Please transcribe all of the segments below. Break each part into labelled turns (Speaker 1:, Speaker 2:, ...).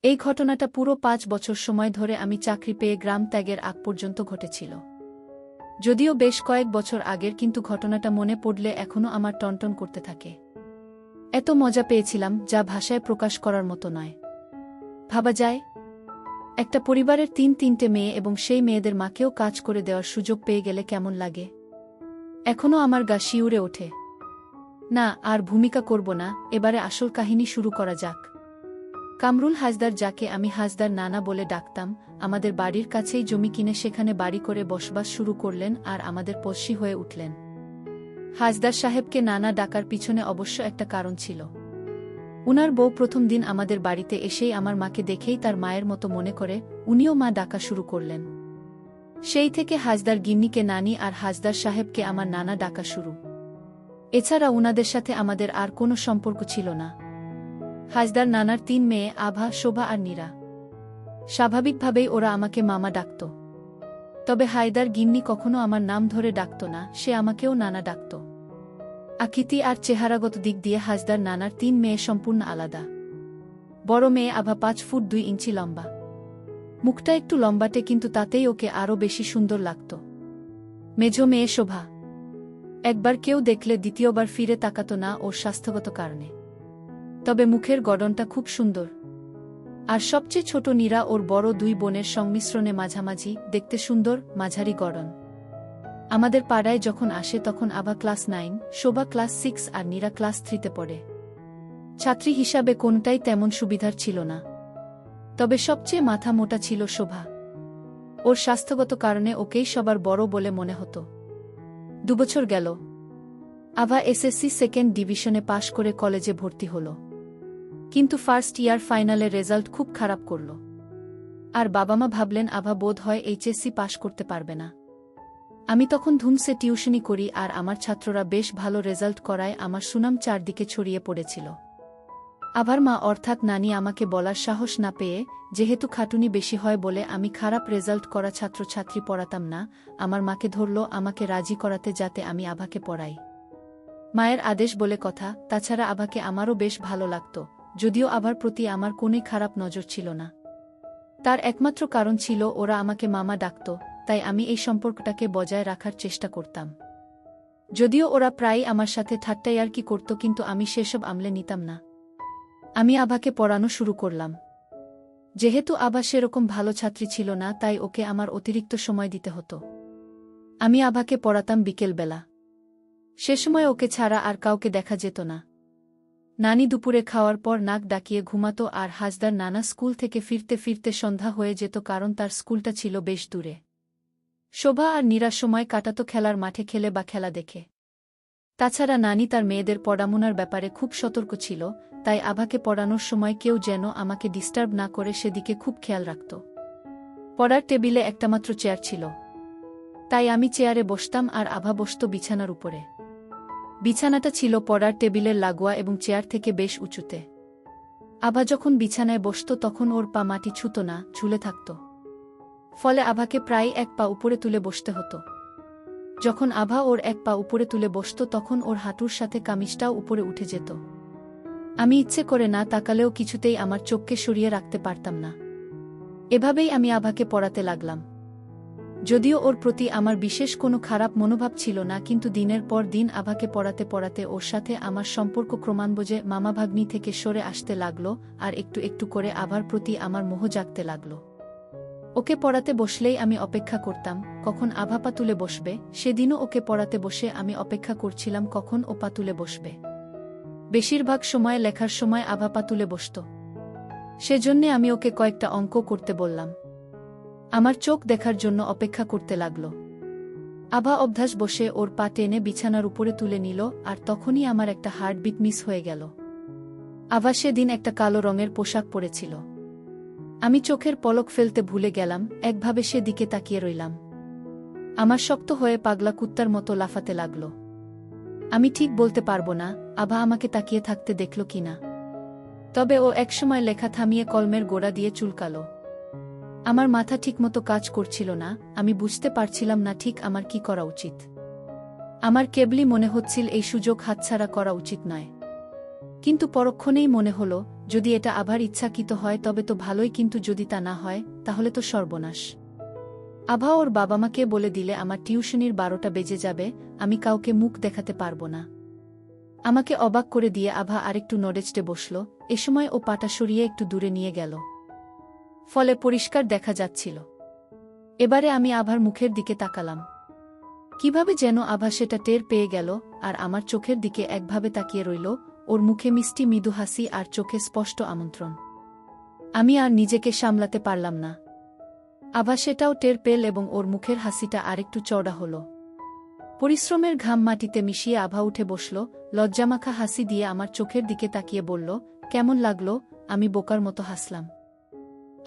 Speaker 1: এই ঘটনাটা পুরো ৫ বছর সময় ধরে আমি চাকরি পেয়ে গ্রাম ত্যাগের আগ পর্যন্ত ঘটেছিল। যদিও বেশ কয়েক বছর আগের, কিন্তু ঘটনাটা মনে পড়লে এখনও আমার টনটন করতে থাকে। এত মজা পেয়েছিলাম যা ভাষায় প্রকাশ করার মতো নয়। ভাবা যায়, একটা পরিবারের তিনটে মেয়ে এবং সেই মেয়েদের মাকেও কাজ করে দেওয়ার সুযোগ পেয়ে গেলে কেমন লাগে। এখনও আমার গা শিউরে ওঠে। না, আর ভূমিকা করব না, এবারে আসল কাহিনী শুরু করা যাক। কামরুল হাজদার, যাকে আমি হাজদার নানা বলে ডাকতাম, আমাদের বাড়ির কাছেই জমি কিনে সেখানে বাড়ি করে বসবাস শুরু করলেন আর আমাদের পোষ্যী হয়ে উঠলেন। হাজদার সাহেবকে নানা ডাকার পিছনে অবশ্য একটা কারণ ছিল। উনার বউ প্রথম দিন আমাদের বাড়িতে এসেই আমার মাকে দেখেই তার মায়ের মতো মনে করে উনিও মা ডাকা শুরু করলেন। সেই থেকে হাজদার গিন্নিকে নানি আর হাজদার সাহেবকে আমার নানা ডাকা শুরু। এছাড়া উনাদের সাথে আমাদের আর কোনো সম্পর্ক ছিল না। হাজদার নানার ৩ মেয়ে, আভা, শোভা আর নীরা। স্বাভাবিকভাবেই ওরা আমাকে মামা ডাকত। তবে হায়দার গিন্নি কখনো আমার নাম ধরে ডাকত না, সে আমাকেও নানা ডাকত। আকৃতি আর চেহারাগত দিক দিয়ে হাজদার নানার ৩ মেয়ে সম্পূর্ণ আলাদা। বড় মেয়ে আভা ৫ ফুট ২ ইঞ্চি লম্বা। মুখটা একটু লম্বাটে, কিন্তু তাতেই ওকে আরও বেশি সুন্দর লাগত। মেঝো মেয়ে শোভা। একবার কেউ দেখলে দ্বিতীয়বার ফিরে তাকাত না ওর স্বাস্থ্যগত কারণে। তবে মুখের গড়নটা খুব সুন্দর। আর সবচেয়ে ছোট নীরা ওর বড় ২ বোনের সংমিশ্রণে মাঝামাঝি, দেখতে সুন্দর, মাঝারি গড়ন। আমাদের পাড়ায় যখন আসে তখন আভা ক্লাস 9, শোভা ক্লাস 6 আর নীরা ক্লাস 3-তে পড়ে। ছাত্রী হিসাবে কোনটাই তেমন সুবিধার ছিল না। তবে সবচেয়ে মাথা মোটা ছিল শোভা। ওর স্বাস্থ্যগত কারণে ওকেই সবার বড় বলে মনে হতো। ২ বছর গেল। আভা এসএসসি 2nd ডিভিশনে পাশ করে কলেজে ভর্তি হল। কিন্তু ফার্স্ট ইয়ার ফাইনালের রেজাল্ট খুব খারাপ করল। আর বাবা মা ভাবলেন আভা বোধ হয় এইচএসসি পাশ করতে পারবে না। আমি তখন ধুমসে টিউশনি করি আর আমার ছাত্ররা বেশ ভালো রেজাল্ট করায় আমার সুনাম চারদিকে ছড়িয়ে পড়েছিল। আভার মা অর্থাৎ নানি আমাকে বলার সাহস না পেয়ে, যেহেতু খাটুনি বেশি হয় বলে আমি খারাপ রেজাল্ট করা ছাত্রছাত্রী পড়াতাম না, আমার মাকে ধরল আমাকে রাজি করাতে যাতে আমি আভাকে পড়াই। মায়ের আদেশ বলে কথা, তাছাড়া আভাকে আমারও বেশ ভালো লাগত, যদিও আভার প্রতি আমার কোনোই খারাপ নজর ছিল না। তার একমাত্র কারণ ছিল ওরা আমাকে মামা ডাকত, তাই আমি এই সম্পর্কটাকে বজায় রাখার চেষ্টা করতাম। যদিও ওরা প্রায়ই আমার সাথে ঠাট্টাইয়ার্কি করত, কিন্তু আমি সেসব আমলে নিতাম না। আমি আভাকে পড়ানো শুরু করলাম। যেহেতু আভা সেরকম ভালো ছাত্রী ছিল না, তাই ওকে আমার অতিরিক্ত সময় দিতে হতো। আমি আভাকে পড়াতাম বিকেলবেলা। সে সময় ওকে ছাড়া আর কাউকে দেখা যেত না। নানি দুপুরে খাওয়ার পর নাক ডাকিয়ে ঘুমাতো আর হাজদার নানা স্কুল থেকে ফিরতে ফিরতে সন্ধ্যা হয়ে যেত, কারণ তার স্কুলটা ছিল বেশ দূরে। শোভা আর নীরা সময় কাটাতো খেলার মাঠে খেলে বা খেলা দেখে। তাছাড়া নানি তার মেয়েদের পড়াশোনার ব্যাপারে খুব সতর্ক ছিল, তাই আভাকে পড়ানোর সময় কেউ যেন আমাকে ডিস্টার্ব না করে সেদিকে খুব খেয়াল রাখত। পড়ার টেবিলে একটামাত্র চেয়ার ছিল, তাই আমি চেয়ারে বসতাম আর আভা বসত বিছানার উপরে। বিছানাটা ছিল পড়ার টেবিলের লাগোয়া এবং চেয়ার থেকে বেশ উঁচুতে। আভা যখন বিছানায় বসত তখন ওর পা মাটি ছুঁত না, ঝুলে থাকত। ফলে আভাকে প্রায় 1 পা উপরে তুলে বসতে হতো। যখন আভা ওর 1 পা উপরে তুলে বসত তখন ওর হাঁটুর সাথে কামিজটাও উপরে উঠে যেত। আমি ইচ্ছে করে না তাকালেও কিছুতেই আমার চোখকে সরিয়ে রাখতে পারতাম না। এভাবেই আমি আভাকে পড়াতে লাগলাম। যদিও ওর প্রতি আমার বিশেষ কোনো খারাপ মনোভাব ছিল না, কিন্তু দিনের পর দিন আভাকে পড়াতে পড়াতে ওর সাথে আমার সম্পর্ক ক্রমান্বয়ে মামাভাগ্নি থেকে সরে আসতে লাগল, আর একটু একটু করে আভার প্রতি আমার মোহ জাগতে লাগল। ওকে পড়াতে বসলেই আমি অপেক্ষা করতাম কখন আভা পা তুলে বসবে। সেদিনও ওকে পড়াতে বসে আমি অপেক্ষা করছিলাম কখন ও পা তুলে বসবে। বেশিরভাগ সময় লেখার সময় আভা পা তুলে বসত। সেজন্যে আমি ওকে কয়েকটা অঙ্ক করতে বললাম। আমার চোখ দেখার জন্য অপেক্ষা করতে লাগল। আভা অভ্যাস বসে ওর পা টেনে বিছানার উপরে তুলে নিল, আর তখনই আমার একটা হার্টবিট মিস হয়ে গেল। আভা সেদিন একটা কালো রঙের পোশাক পরেছিল। আমি চোখের পলক ফেলতে ভুলে গেলাম, একভাবে সেদিকে তাকিয়ে রইলাম। আমার শক্ত হয়ে পাগলা কুত্তার মতো লাফাতে লাগল। আমি ঠিক বলতে পারবো না আভা আমাকে তাকিয়ে থাকতে দেখল কিনা, তবে ও একসময় লেখা থামিয়ে কলমের গোড়া দিয়ে চুলকালো। আমার মাথা ঠিকমতো কাজ করছিল না, আমি বুঝতে পারছিলাম না ঠিক আমার কি করা উচিত। আমার কেবলই মনে হচ্ছিল এই সুযোগ হাতছাড়া করা উচিত নয়। কিন্তু পরক্ষণেই মনে হলো, যদি এটা আভার ইচ্ছাকৃত হয় তবে তো ভালোই, কিন্তু যদি তা না হয় তাহলে তো সর্বনাশ। আভা ওর বাবা মাকে বলে দিলে আমার টিউশনির 12টা বেজে যাবে, আমি কাউকে মুখ দেখাতে পারব না। আমাকে অবাক করে দিয়ে আভা আরেকটু নড়েচড়ে বসল, এ সময় ও পাটা সরিয়ে একটু দূরে নিয়ে গেল। ফলে পরিষ্কার দেখা যাচ্ছিল। এবারে আমি আভার মুখের দিকে তাকালাম। কিভাবে যেন আভা সেটা টের পেয়ে গেল, আর আমার চোখের দিকে একভাবে তাকিয়ে রইল, ওর মুখে মিষ্টি মৃদু হাসি আর চোখে স্পষ্ট আমন্ত্রণ। আমি আর নিজেকে সামলাতে পারলাম না। আভা সেটাও টের পেল এবং ওর মুখের হাসিটা আরেকটু চওড়া হল। পরিশ্রমের ঘাম মাটিতে মিশিয়ে আভা উঠে বসল, লজ্জামাখা হাসি দিয়ে আমার চোখের দিকে তাকিয়ে বলল, কেমন লাগলো? আমি বোকার মতো হাসলাম।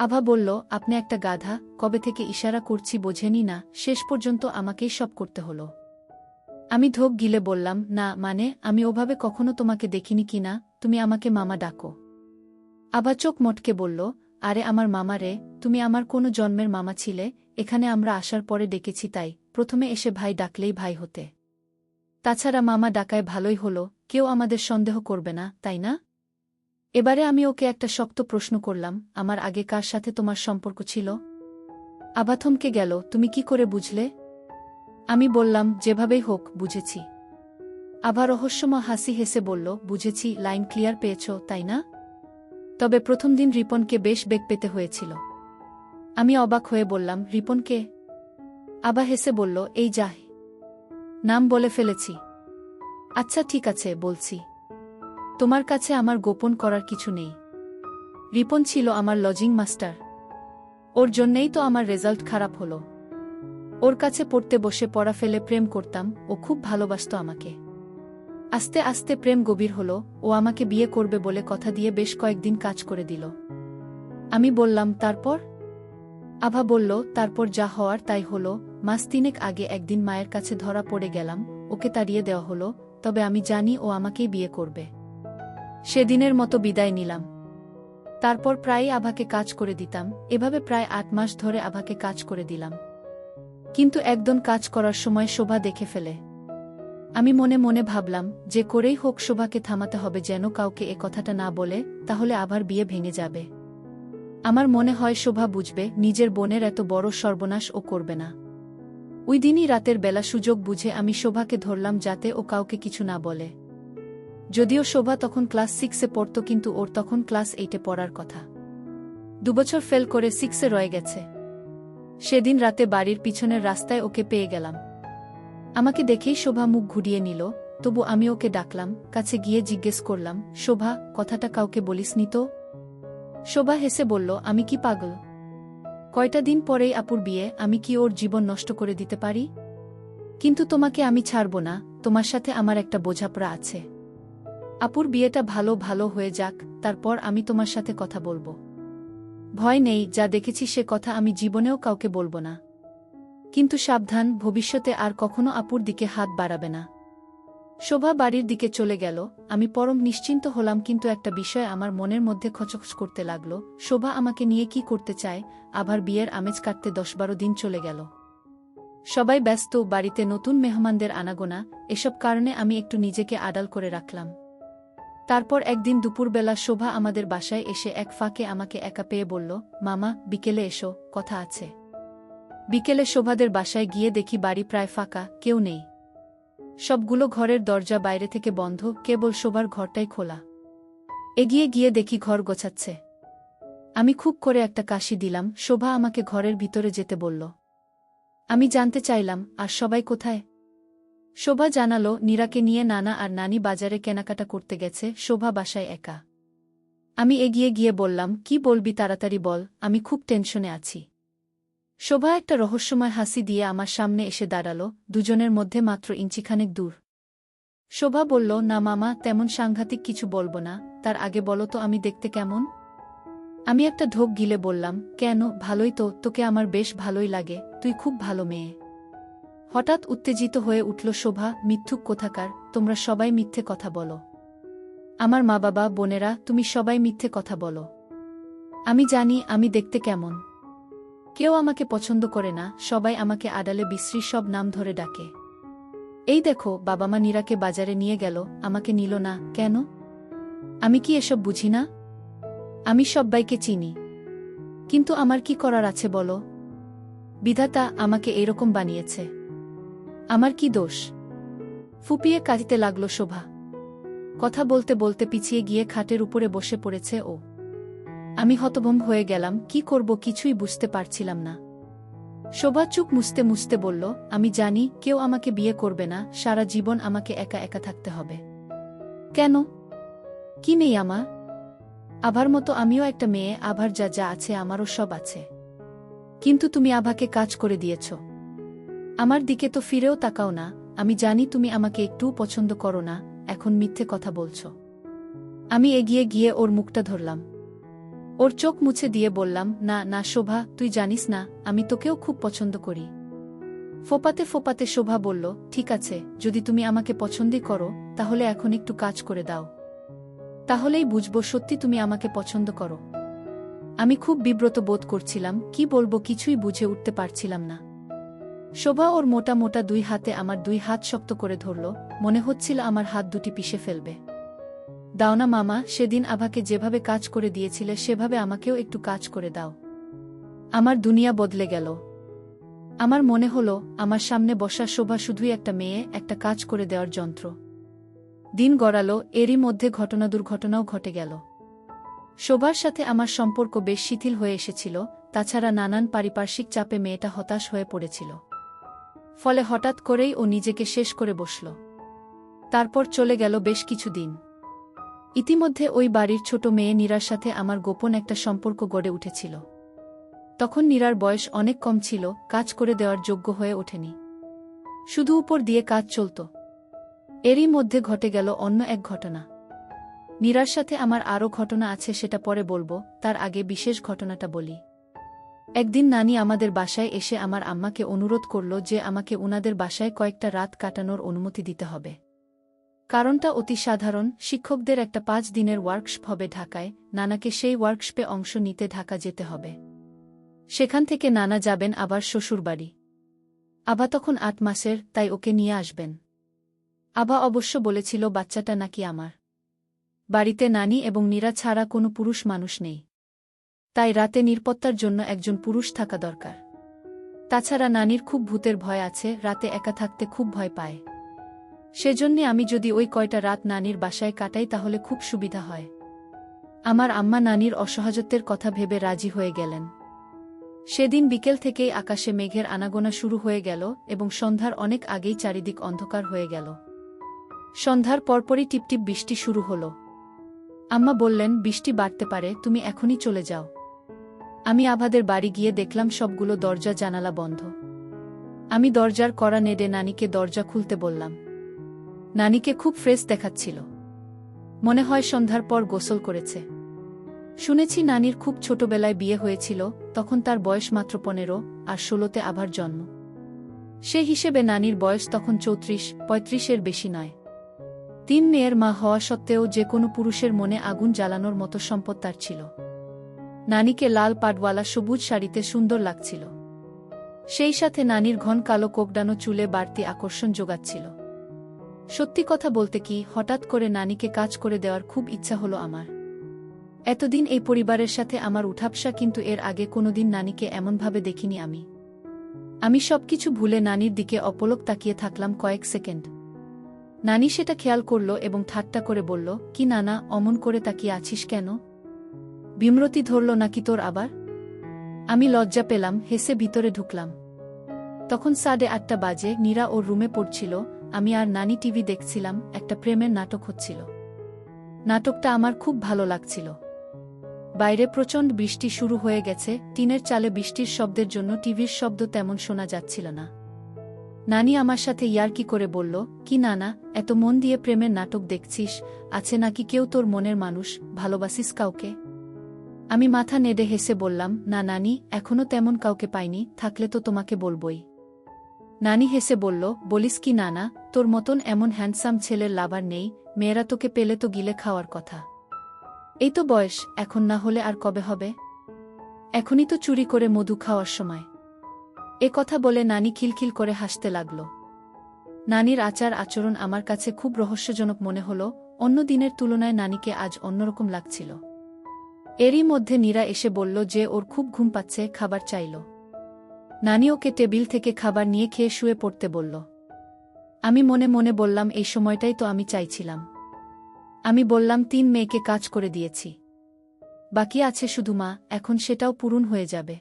Speaker 1: আভা বলল, আপনি একটা গাধা, কবে থেকে ইশারা করছি বোঝেনি না, শেষ পর্যন্ত আমাকেই সব করতে হলো। আমি ধোক গিলে বললাম, না মানে আমি ওভাবে কখনো তোমাকে দেখিনি কিনা, তুমি আমাকে মামা ডাকো। আভা চোখ মটকে বলল, আরে আমার মামা রে, তুমি আমার কোনো জন্মের মামা ছিলে, এখানে আমরা আসার পরে ডেকেছি তাই, প্রথমে এসে ভাই ডাকলেই ভাই হতে। তাছাড়া মামা ডাকায় ভালোই হলো, কেউ আমাদের সন্দেহ করবে না, তাই না? এবারে আমি ওকে একটা শক্ত প্রশ্ন করলাম, আমার আগে কার সাথে তোমার সম্পর্ক ছিল? আভা থমকে গেল, তুমি কি করে বুঝলে? আমি বললাম, যেভাবেই হোক বুঝেছি। আভা রহস্যময় হাসি হেসে বলল, বুঝেছি, লাইন ক্লিয়ার পেয়েছ, তাই না? তবে প্রথম দিন রিপনকে বেশ বেগ পেতে হয়েছিল। আমি অবাক হয়ে বললাম, রিপনকে? আভা হেসে বলল, এই যাহ, নাম বলে ফেলেছি। আচ্ছা ঠিক আছে, বলছি। তোমার কাছে আমার গোপন করার কিছু নেই। রিপন ছিল আমার লজিং মাস্টার। ওর জন্যেই তো আমার রেজাল্ট খারাপ হলো। ওর কাছে পড়তে বসে পড়া ফেলে প্রেম করতাম, ও খুব ভালোবাসত আমাকে। আস্তে আস্তে প্রেম গভীর হলো, ও আমাকে বিয়ে করবে বলে কথা দিয়ে বেশ কয়েকদিন কাজ করে দিল। আমি বললাম, তারপর? আভা বলল, তারপর যা হওয়ার তাই হলো। মাস 3 আগে একদিন মায়ের কাছে ধরা পড়ে গেলাম, ওকে তাড়িয়ে দেওয়া হলো, তবে আমি জানি ও আমাকেই বিয়ে করবে। সেদিনের মতো বিদায় নিলাম। তারপর প্রায়ই আভাকে কাজ করে দিতাম, এভাবে প্রায় 8 মাস ধরে আভাকে কাজ করে দিলাম। কিন্তু একদম কাজ করার সময় শোভা দেখে ফেলে। আমি মনে মনে ভাবলাম, যে করেই হোক শোভাকে থামাতে হবে যেন কাউকে এ কথাটা না বলে, তাহলে আভার বিয়ে ভেঙে যাবে। আমার মনে হয় শোভা বুঝবে, নিজের বোনের এত বড় সর্বনাশ ও করবে না। ওই দিনই রাতের বেলা সুযোগ বুঝে আমি শোভাকে ধরলাম যাতে ও কাউকে কিছু না বলে। যদিও শোভা তখন ক্লাস 6-এ পড়ত, কিন্তু ওর তখন ক্লাস 8-এ পড়ার কথা। 2 বছর ফেল করে 6-এ রয়ে গেছে। সেদিন রাতে বাড়ির পিছনের রাস্তায় ওকে পেয়ে গেলাম। আমাকে দেখেই শোভা মুখ ঘুরিয়ে নিল, তবু আমি ওকে ডাকলাম, কাছে গিয়ে জিজ্ঞেস করলাম, শোভা, কথাটা কাউকে বলিসনি তো? শোভা হেসে বলল, আমি কি পাগল? কয়টা দিন পরেই আপুর বিয়ে, আমি কি ওর জীবন নষ্ট করে দিতে পারি? কিন্তু তোমাকে আমি ছাড়ব না, তোমার সাথে আমার একটা বোঝাপড়া আছে। আপুর বিয়েটা ভালো ভালো হয়ে যাক, তারপর আমি তোমার সাথে কথা বলবো। ভয় নেই, যা দেখেছি সে কথা আমি জীবনেও কাউকে বলবো না। কিন্তু সাবধান, ভবিষ্যতে আর কখনো আপুর দিকে হাত বাড়াবে না। শোভা বাড়ির দিকে চলে গেল। আমি পরম নিশ্চিন্ত হলাম, কিন্তু একটা বিষয় আমার মনের মধ্যে খচখচ করতে লাগলো, শোভা আমাকে নিয়ে কি করতে চায়? আবার বিয়ের আমেজ কাটতে 10-12 দিন চলে গেল। সবাই ব্যস্ত, বাড়িতে নতুন মেহমানদের আনাগোনা, এসব কারণে আমি একটু নিজেকে আড়াল করে রাখলাম। তারপর একদিন দুপুরবেলা শোভা আমাদের বাসায় এসে এক ফাঁকে আমাকে একা পেয়ে বলল, মামা, বিকেলে এসো, কথা আছে। বিকেলে শোভাদের বাসায় গিয়ে দেখি বাড়ি প্রায় ফাঁকা, কেউ নেই। সবগুলো ঘরের দরজা বাইরে থেকে বন্ধ, কেবল শোভার ঘরটাই খোলা। এগিয়ে গিয়ে দেখি ঘর গোছাচ্ছে। আমি খুব করে একটা কাশি দিলাম। শোভা আমাকে ঘরের ভিতরে যেতে বলল। আমি জানতে চাইলাম, আর সবাই কোথায়? শোভা জানালো, নীরাকে নিয়ে নানা আর নানি বাজারে কেনাকাটা করতে গেছে, শোভা বাসায় একা। আমি এগিয়ে গিয়ে বললাম, কি বলবি তাড়াতাড়ি বল, আমি খুব টেনশনে আছি। শোভা একটা রহস্যময় হাসি দিয়ে আমার সামনে এসে দাঁড়ালো, দুজনের মধ্যে মাত্র ইঞ্চিখানেক দূর। শোভা বলল, না মামা, তেমন সাংঘাতিক কিছু বলবো না, তার আগে বলো তো আমি দেখতে কেমন? আমি একটা ঢোক গিলে বললাম, কেন, ভালোই তো, তোকে আমার বেশ ভালোই লাগে, তুই খুব ভালো মেয়ে। হঠাৎ উত্তেজিত হয়ে উঠল শোভা, মিথ্যুক কোথাকার, তোমরা সবাই মিথ্যে কথা বলো। আমার মা বাবা, বোনেরা, তুমি সবাই মিথ্যে কথা বলো। আমি জানি আমি দেখতে কেমন। কেউ আমাকে পছন্দ করে না, সবাই আমাকে আড়ালে বিশ্রী সব নাম ধরে ডাকে। এই দেখো, বাবা মা নীরাকে বাজারে নিয়ে গেল, আমাকে নিল না, কেন? আমি কি এসব বুঝি না? আমি সব্বাইকে চিনি। কিন্তু আমার কি করার আছে বলো? বিধাতা আমাকে এরকম বানিয়েছে। আমার কি দোষ? ফুপিয়ে কাঁদিতে লাগল শোভা। কথা বলতে বলতে পিছিয়ে গিয়ে খাটের উপরে বসে পড়েছে ও। আমি হতভম্ব হয়ে গেলাম, কি করব কিছুই বুঝতে পারছিলাম না। শোভা চুপ মুছতে মুছতে বলল, আমি জানি কেউ আমাকে বিয়ে করবে না, সারা জীবন আমাকে একা একা থাকতে হবে। কেন? কি নেই আমার? আভার মতো আমিও একটা মেয়ে, আভার যা যা আছে আমারও সব আছে। কিন্তু তুমি আভাকে কাজ করে দিয়েছ। আমার দিকে তো ফিরেও তাকাও না। আমি জানি তুমি আমাকে একটুও পছন্দ করো না, এখন মিথ্যে কথা বলছ। আমি এগিয়ে গিয়ে ওর মুখটা ধরলাম। ওর চোখ মুছে দিয়ে বললাম, না না শোভা, তুই জানিস না আমি তোকেও খুব পছন্দ করি। ফোপাতে ফোপাতে শোভা বলল, ঠিক আছে, যদি তুমি আমাকে পছন্দই করো তাহলে এখন একটু কাজ করে দাও। তাহলেই বুঝবো সত্যি তুমি আমাকে পছন্দ করো। আমি খুব বিব্রত বোধ করছিলাম, কি বলবো কিছুই বুঝে উঠতে পারছিলাম না। শোভা ওর মোটা মোটা দুই হাতে আমার দুই হাত শক্ত করে ধরল, মনে হচ্ছিল আমার হাত দুটি পিষে ফেলবে। দাও না মামা, সেদিন আভাকে যেভাবে কাজ করে দিয়েছিলে সেভাবে আমাকেও একটু কাজ করে দাও। আমার দুনিয়া বদলে গেল। আমার মনে হলো আমার সামনে বসা শোভা শুধুই একটা মেয়ে, একটা কাজ করে দেওয়ার যন্ত্র। দিন গড়ালো, এরই মধ্যে ঘটনা দুর্ঘটনাও ঘটে গেল। শোভার সাথে আমার সম্পর্ক বেশ শিথিল হয়ে এসেছিল, তাছাড়া নানান পারিপার্শ্বিক চাপে মেয়েটা হতাশ হয়ে পড়েছিল। ফলে হঠাৎ করেই ও নিজেকে শেষ করে বসল। তারপর চলে গেল বেশ কিছুদিন। ইতিমধ্যে ওই বাড়ির ছোট মেয়ে নীরার সাথে আমার গোপন একটা সম্পর্ক গড়ে উঠেছিল। তখন নীরার বয়স অনেক কম ছিল, কাজ করে দেওয়ার যোগ্য হয়ে ওঠেনি। শুধু উপর দিয়ে কাজ চলত। এরই মধ্যে ঘটে গেল অন্য এক ঘটনা। নীরার সাথে আমার আরও ঘটনা আছে, সেটা পরে বলবো, তার আগে বিশেষ ঘটনাটা বলি। একদিন নানি আমাদের বাসায় এসে আমার আম্মাকে অনুরোধ করল যে আমাকে উনাদের বাসায় কয়েকটা রাত কাটানোর অনুমতি দিতে হবে। কারণটা অতি সাধারণ, শিক্ষকদের একটা 5 দিনের ওয়ার্কশপ হবে ঢাকায়, নানাকে সেই ওয়ার্কশপে অংশ নিতে ঢাকা যেতে হবে। সেখান থেকে নানা যাবেন আবার শ্বশুরবাড়ি। আভা তখন 8 মাসের, তাই ওকে নিয়ে আসবেন। আভা অবশ্য বলেছিল বাচ্চাটা নাকি আমার। বাড়িতে নানি এবং নীরা ছাড়া কোনো পুরুষ মানুষ নেই। তাই রাতে নিরাপত্তার জন্য একজন পুরুষ থাকা দরকার। তাছাড়া নানির খুব ভূতের ভয় আছে, রাতে একা থাকতে খুব ভয় পায়। সেজন্যে আমি যদি ওই কয়টা রাত নানির বাসায় কাটাই তাহলে খুব সুবিধা হয়। আমার আম্মা নানির অসহায়ত্বের কথা ভেবে রাজি হয়ে গেলেন। সেদিন বিকেল থেকেই আকাশে মেঘের আনাগোনা শুরু হয়ে গেল এবং সন্ধ্যার অনেক আগেই চারিদিক অন্ধকার হয়ে গেল। সন্ধ্যার পরপরই টিপটিপ বৃষ্টি শুরু হলো। আম্মা বললেন, বৃষ্টি বাড়তে পারে, তুমি এখনই চলে যাও। আমি আভাদের বাড়ি গিয়ে দেখলাম সবগুলো দরজা জানালা বন্ধ। আমি দরজার কড়া নেড়ে নানিকে দরজা খুলতে বললাম। নানিকে খুব ফ্রেশ দেখাচ্ছিল। মনে হয় সন্ধ্যার পর গোসল করেছে। শুনেছি নানির খুব ছোটবেলায় বিয়ে হয়েছিল, তখন তার বয়স মাত্র 15, আর 16তে আভার জন্ম। সে হিসেবে নানির বয়স তখন 34-35-এর বেশি নয়। 3 মেয়ের মা হওয়া সত্ত্বেও যে কোনো পুরুষের মনে আগুন জ্বালানোর মতো সম্পদ তার ছিল। নানিকে লাল পাটওয়ালা সবুজ শাড়িতে সুন্দর লাগছিল। সেই সাথে নানির ঘন কালো কোকড়ানো চুলে বাড়তি আকর্ষণ যোগাচ্ছিল। সত্যি কথা বলতে কি, হঠাৎ করে নানিকে কাজ করে দেওয়ার খুব ইচ্ছা হলো আমার। এতদিন এই পরিবারের সাথে আমার উঠাপসা, কিন্তু এর আগে কোনোদিন নানিকে এমনভাবে দেখিনি আমি। আমি সবকিছু ভুলে নানির দিকে অপলক তাকিয়ে থাকলাম কয়েক সেকেন্ড। নানি সেটা খেয়াল করল এবং ঠাট্টা করে বলল, কি নানা, অমন করে তাকিয়ে আছিস কেন? বিমরতি ধরল নাকি তোর আবার? আমি লজ্জা পেলাম, হেসে ভিতরে ঢুকলাম। তখন 8:30 বাজে, নীরা ওর রুমে পড়ছিল, আমি আর নানি টিভি দেখছিলাম, একটা প্রেমের নাটক হচ্ছিল। নাটকটা আমার খুব ভালো লাগছিল। বাইরে প্রচণ্ড বৃষ্টি শুরু হয়ে গেছে, টিনের চালে বৃষ্টির শব্দের জন্য টিভির শব্দ তেমন শোনা যাচ্ছিল না। নানি আমার সাথে ইয়ার্কি করে বলল, কি নানা, এত মন দিয়ে প্রেমের নাটক দেখছিস, আছে নাকি কেউ তোর মনের মানুষ, ভালোবাসিস কাউকে? আমি মাথা নেড়ে হেসে বললাম, না নানি, এখনো তেমন কাউকে পাইনি, থাকলে তো তোমাকে বলবই। নানি হেসে বলল, বলিস কি নানা, তোর মতন এমন হ্যান্ডসাম ছেলের লাভার নেই, মেয়েরা তোকে পেলে তো গিলে খাওয়ার কথা। এই তো বয়স, এখন না হলে আর কবে হবে? এখনই তো চুরি করে মধু খাওয়ার সময়। এ কথা বলে নানি খিলখিল করে হাসতে লাগল। নানির আচার আচরণ আমার কাছে খুব রহস্যজনক মনে হলো, অন্য দিনের তুলনায় নানিকে আজ অন্যরকম লাগছিল। এরই মধ্যে নীরা এসে বলল যে ওর খুব ঘুম পাচ্ছে, খাবার চাইল। নানি ওকে টেবিল থেকে খাবার নিয়ে খেয়ে শুয়ে পড়তে বলল। আমি মনে মনে বললাম, এই সময়টাই তো আমি চাইছিলাম। আমি বললাম, 3 মেয়েকে কাজ করে দিয়েছি, বাকি আছে শুধু মা, এখন সেটাও পূরণ হয়ে যাবে।